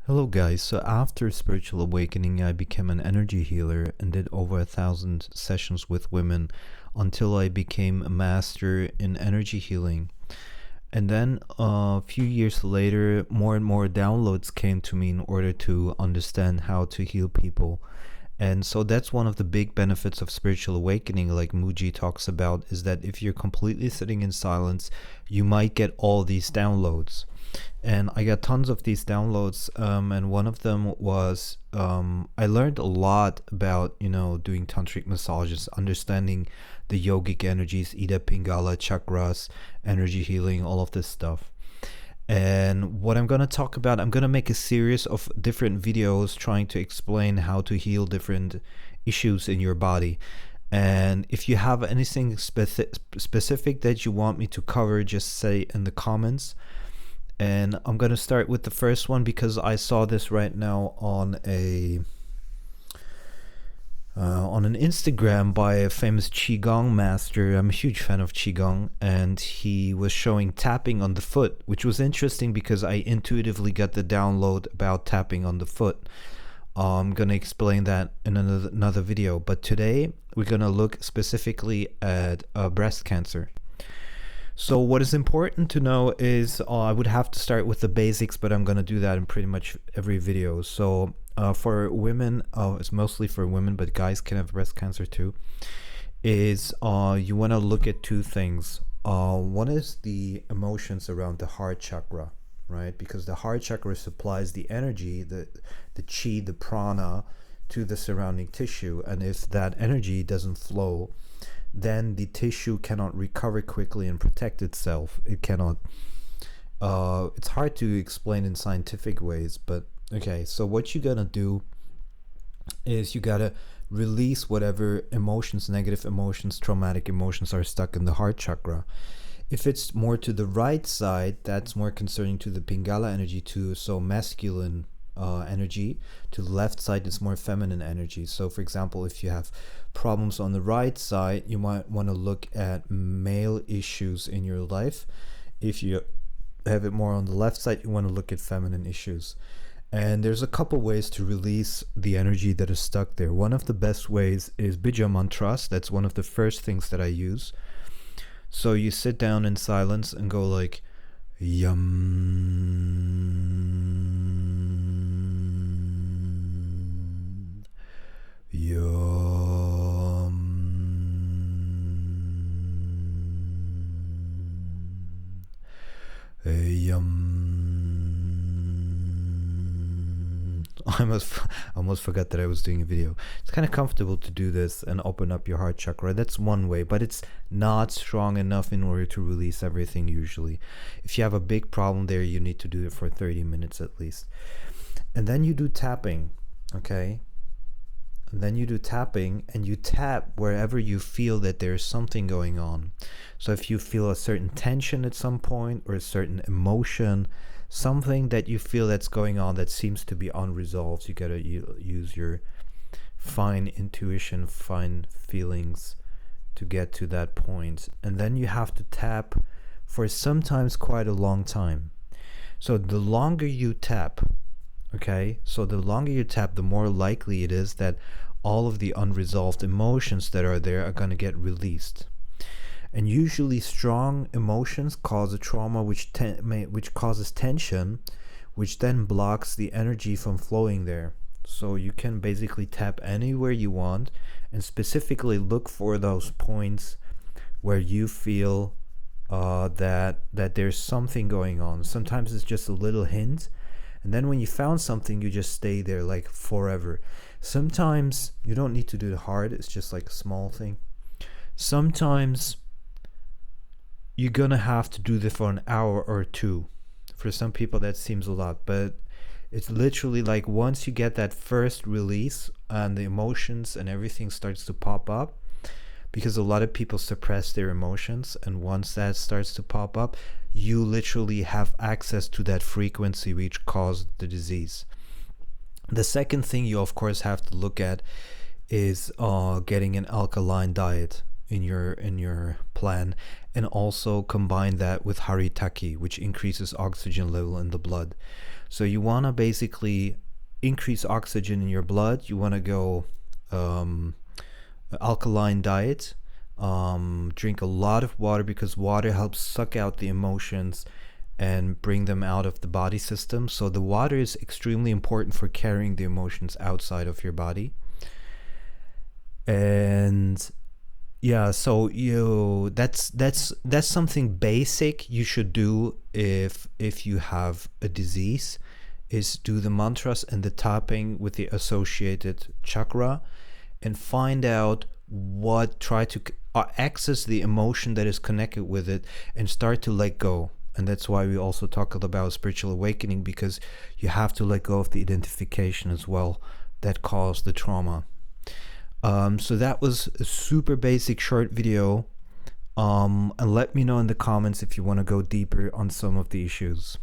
Hello guys, so after spiritual awakening I became an energy healer and did over 1,000 sessions with women until I became a master in energy healing. And then a few years later, more and more downloads came to me in order to understand how to heal people. And so that's one of the big benefits of spiritual awakening, like Mooji talks about, is that if you're completely sitting in silence, you might get all these downloads. And I got tons of these downloads, and one of them was I learned a lot about, doing tantric massages, understanding the yogic energies, Ida, Pingala, chakras, energy healing, all of this stuff. And what I'm going to talk about, I'm going to make a series of different videos trying to explain how to heal different issues in your body. And if you have anything specific that you want me to cover, just say in the comments. And I'm going to start with the first one because I saw this right now on an Instagram by a famous Qigong master. I'm a huge fan of Qigong, and he was showing tapping on the foot, which was interesting because I intuitively got the download about tapping on the foot. I'm going to explain that in another video, but today we're going to look specifically at breast cancer. So what is important to know is I would have to start with the basics, but I'm going to do that in pretty much every video. So for women, it's mostly for women, but guys can have breast cancer too, is you want to look at two things. One is the emotions around the heart chakra, right? Because the heart chakra supplies the energy, the chi, the prana to the surrounding tissue. And if that energy doesn't flow, then the tissue cannot recover quickly and protect itself. It cannot, it's hard to explain in scientific ways, but okay. So what you gotta do is you gotta release whatever emotions, negative emotions, traumatic emotions are stuck in the heart chakra. If it's more to the right side, that's more concerning to the Pingala energy too, so masculine energy. To the left side is more feminine energy. So for example, if you have problems on the right side, you might want to look at male issues in your life. If you have it more on the left side, you want to look at feminine issues. And there's a couple ways to release the energy that is stuck there. One of the best ways is Bija mantras. That's one of the first things that I use. So you sit down in silence and go like Yum, yum, yum. I almost forgot that I was doing a video. It's kind of comfortable to do this and open up your heart chakra. That's one way, but it's not strong enough in order to release everything usually. If you have a big problem there, you need to do it for 30 minutes at least. And then you do tapping, okay? And then you do tapping and you tap wherever you feel that there's something going on. So if you feel a certain tension at some point or a certain emotion, something that you feel that's going on that seems to be unresolved, you gotta use your fine intuition, fine feelings to get to that point. And then you have to tap for sometimes quite a long time. So the longer you tap, okay, so the longer you tap, the more likely it is that all of the unresolved emotions that are there are going to get released. And usually strong emotions cause a trauma which causes tension, which then blocks the energy from flowing there. So you can basically tap anywhere you want and specifically look for those points where you feel that there's something going on. Sometimes it's just a little hint, and then when you found something, you just stay there like forever. Sometimes you don't need to do it hard, it's just like a small thing. Sometimes you're gonna have to do this for an hour or two. For some people that seems a lot, but it's literally like once you get that first release and the emotions and everything starts to pop up, because a lot of people suppress their emotions, and once that starts to pop up, you literally have access to that frequency which caused the disease. The second thing you of course have to look at is getting an alkaline diet in your plan, and also combine that with haritaki, which increases oxygen level in the blood. So you want to basically increase oxygen in your blood. You want to go alkaline diet. Drink a lot of water, because water helps suck out the emotions and bring them out of the body system. So the water is extremely important for carrying the emotions outside of your body. And yeah, so that's something basic you should do if you have a disease, is do the mantras and the tapping with the associated chakra, and find out try to access the emotion that is connected with it, and start to let go. And that's why we also talked about spiritual awakening, because you have to let go of the identification as well that caused the trauma. So that was a super basic short video. And let me know in the comments if you want to go deeper on some of the issues.